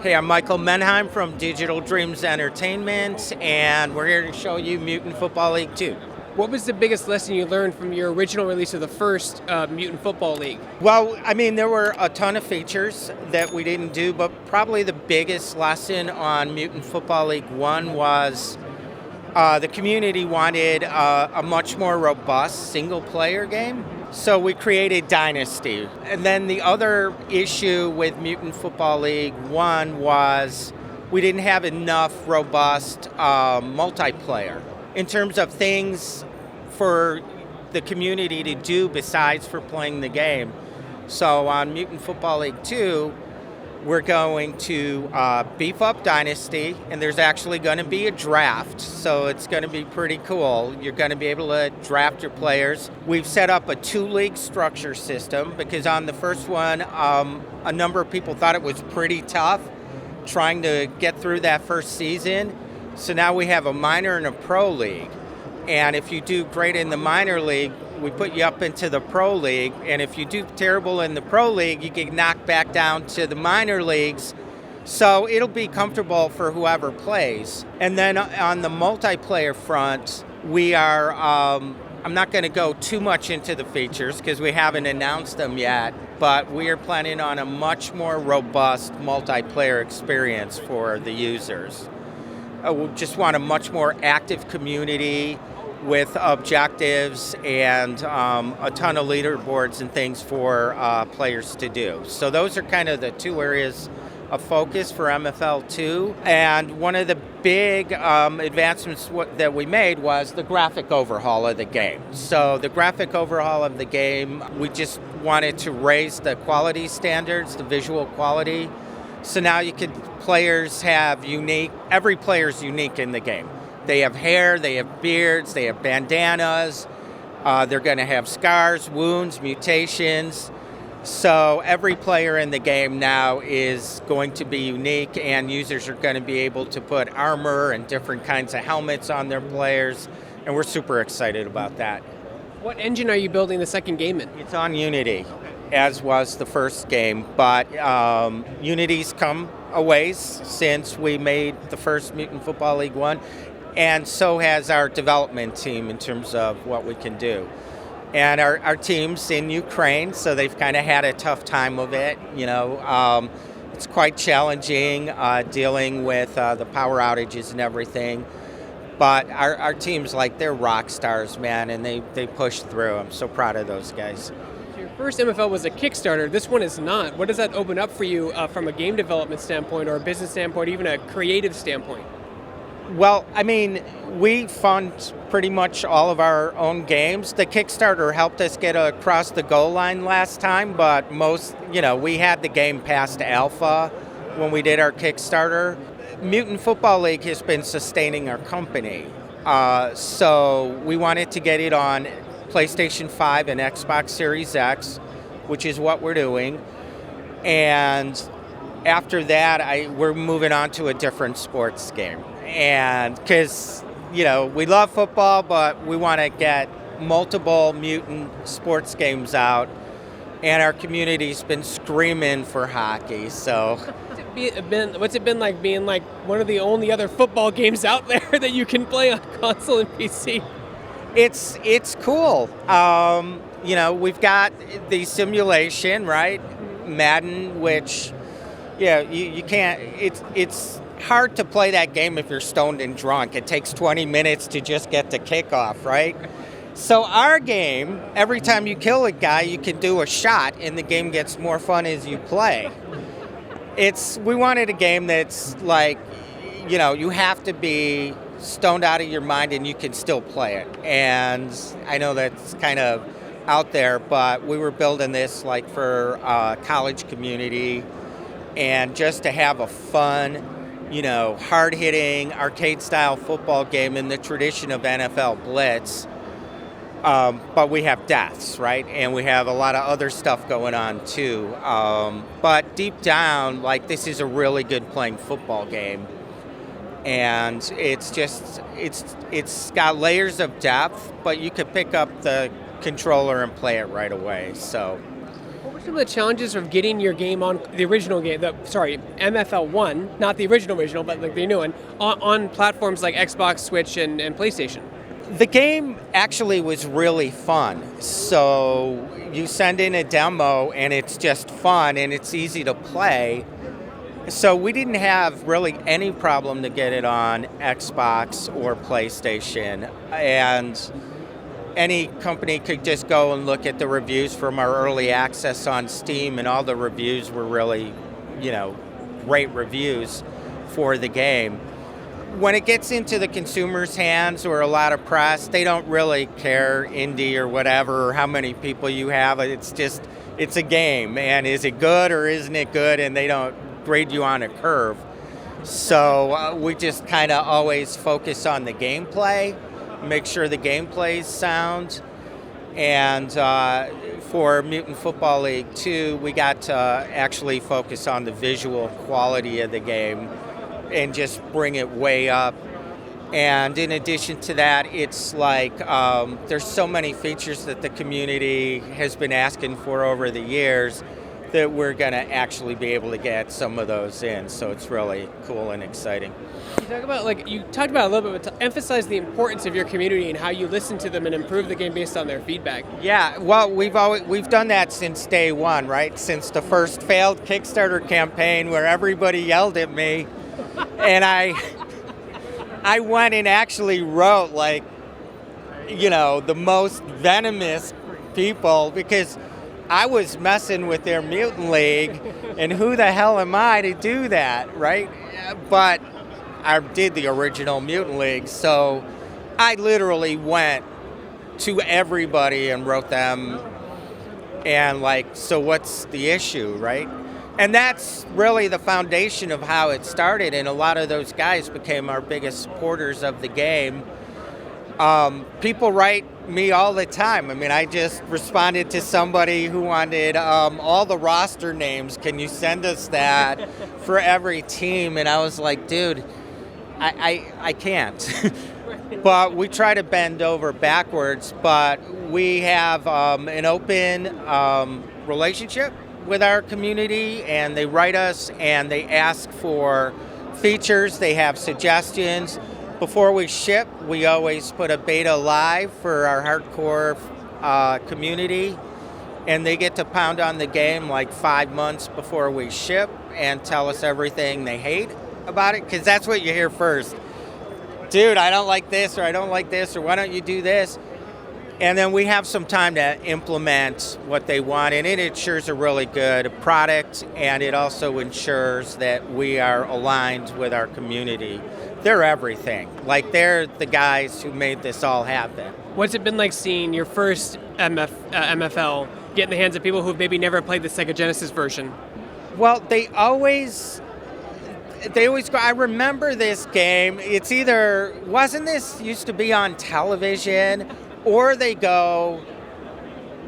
Hey, I'm Michael Menheim from Digital Dreams Entertainment, and we're here to show you Mutant Football League 2. What was the biggest lesson you learned from your original release of the first Mutant Football League? Well, I mean, there were a ton of features that we didn't do, but probably the biggest lesson on Mutant Football League 1 was the community wanted a much more robust single-player game. So we created Dynasty. And then the other issue with Mutant Football League 1 was we didn't have enough robust multiplayer in terms of things for the community to do besides for playing the game. So on Mutant Football League 2, we're going to beef up Dynasty, and there's actually going to be a draft, so it's going to be pretty cool. You're going to be able to draft your players. We've set up a 2-league structure system because on the first one, a number of people thought it was pretty tough trying to get through that first season. So now we have a minor and a pro league. And if you do great in the minor league, we put you up into the pro league, and if you do terrible in the pro league, you get knocked back down to the minor leagues. So it'll be comfortable for whoever plays. And then on the multiplayer front, we are, I'm not going to go too much into the features because we haven't announced them yet, but we are planning on a much more robust multiplayer experience for the users. We just want a much more active community with objectives and a ton of leaderboards and things for players to do. So those are kind of the two areas of focus for MFL2. And one of the big advancements that we made was the graphic overhaul of the game. So the graphic overhaul of the game, we just wanted to raise the quality standards, the visual quality. So now players have every player's unique in the game. They have hair, they have beards, they have bandanas, they're going to have scars, wounds, mutations. So every player in the game now is going to be unique, and users are going to be able to put armor and different kinds of helmets on their players, and we're super excited about that. What engine are you building the second game in? It's on Unity, as was the first game, but Unity's come a ways since we made the first Mutant Football League 1. And so has our development team in terms of what we can do. And our team's in Ukraine, so they've kind of had a tough time of it. It's quite challenging dealing with the power outages and everything. But our team's they're rock stars, man, and they push through. I'm so proud of those guys. Your first MFL was a Kickstarter. This one is not. What does that open up for you from a game development standpoint or a business standpoint, even a creative standpoint? Well, I mean, we fund pretty much all of our own games. The Kickstarter helped us get across the goal line last time, but we had the game past alpha when we did our Kickstarter. Mutant Football League has been sustaining our company. So we wanted to get it on PlayStation 5 and Xbox Series X, which is what we're doing. And after that, we're moving on to a different sports game. And because, we love football, but we want to get multiple mutant sports games out. And our community's been screaming for hockey, so. What's it been like being one of the only other football games out there that you can play on console and PC? It's cool. We've got the simulation, right? Madden, which, you can't, it's hard to play that game if you're stoned and drunk. It takes 20 minutes to just get to kickoff, right? So our game, every time you kill a guy, you can do a shot, and the game gets more fun as you play. We wanted a game that's you have to be stoned out of your mind and you can still play it. And I know that's kind of out there, but we were building this for college community, and just to have a fun, hard-hitting, arcade-style football game in the tradition of NFL Blitz. But we have deaths, right? And we have a lot of other stuff going on, too. But deep down, this is a really good playing football game. And it's got layers of depth, but you could pick up the controller and play it right away, so. What What are some of the challenges of getting your game on the original game, MFL 1, not the original, but like the new one, on platforms like Xbox, Switch, and PlayStation? The game actually was really fun. So you send in a demo and it's just fun and it's easy to play. So we didn't have really any problem to get it on Xbox or PlayStation. And any company could just go and look at the reviews from our early access on Steam, and all the reviews were really, great reviews for the game. When it gets into the consumer's hands or a lot of press, they don't really care, indie or whatever, or how many people you have. It's a game, and is it good or isn't it good, and they don't grade you on a curve. So we just kind of always focus on the gameplay, make sure the gameplay is sound. And for Mutant Football League 2, we got to actually focus on the visual quality of the game and just bring it way up. And in addition to that, it's like there's so many features that the community has been asking for over the years that we're going to actually be able to get some of those in. So it's really cool and exciting. You talked about a little bit, but to emphasize the importance of your community and how you listen to them and improve the game based on their feedback. Yeah, well, we've done that since day one, right? Since the first failed Kickstarter campaign where everybody yelled at me, and I went and actually wrote the most venomous people, because I was messing with their Mutant League, and who the hell am I to do that, right? But I did the original Mutant League, so I literally went to everybody and wrote them, and so what's the issue, right? And that's really the foundation of how it started, and a lot of those guys became our biggest supporters of the game. People write me all the time. I mean, I just responded to somebody who wanted all the roster names. Can you send us that for every team? And I was like, dude, I can't. But we try to bend over backwards, but we have an open relationship with our community, and they write us and they ask for features, they have suggestions. Before we ship, we always put a beta live for our hardcore community, and they get to pound on the game 5 months before we ship and tell us everything they hate about it, because that's what you hear first. Dude, I don't like this, or I don't like this, or why don't you do this? And then we have some time to implement what they want, and it ensures a really good product, and it also ensures that we are aligned with our community. They're everything. They're the guys who made this all happen. What's it been like seeing your first MFL get in the hands of people who've maybe never played the Sega Genesis version? Well, they always go, I remember this game. It's either, wasn't this used to be on television? Or they go,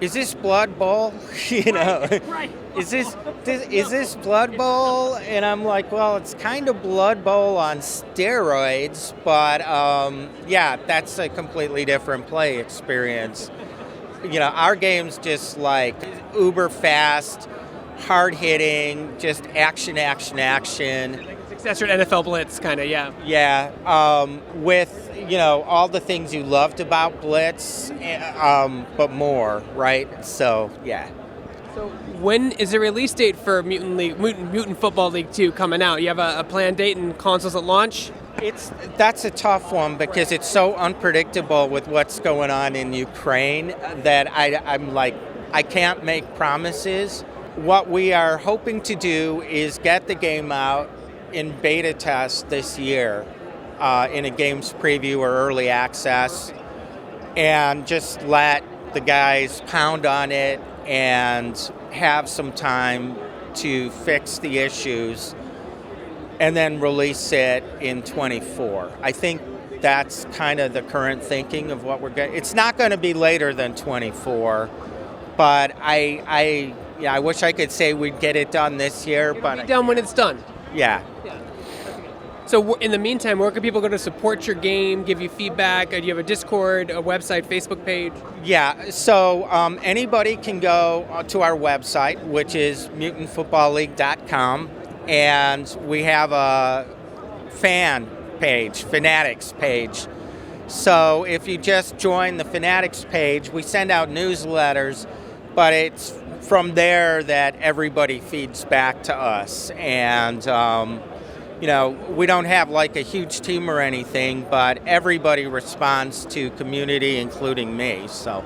is this Blood Bowl? Right. Is this Blood Bowl? And I'm like, well, it's kind of Blood Bowl on steroids, but that's a completely different play experience. Our game's just uber fast, hard hitting, just action. Successor to NFL Blitz, kind of, yeah. Yeah, with all the things you loved about Blitz, but more, right? So yeah. So when is the release date for Mutant Football League 2 coming out? You have a planned date and consoles at launch? That's a tough one, because it's so unpredictable with what's going on in Ukraine that I can't make promises. What we are hoping to do is get the game out in beta test this year, in a games preview or early access, and just let the guys pound on it and have some time to fix the issues, and then release it in 24. I think that's kind of the current thinking of what we're getting. It's not going to be later than 24, but I wish I could say we'd get it done this year. It'll be done when it's done. Yeah. So in the meantime, where can people go to support your game, give you feedback? Do you have a Discord, a website, Facebook page? Yeah, so anybody can go to our website, which is mutantfootballleague.com, and we have a fan page, Fanatics page. So if you just join the Fanatics page, we send out newsletters, but it's from there that everybody feeds back to us. And we don't have like a huge team or anything, but everybody responds to community, including me. So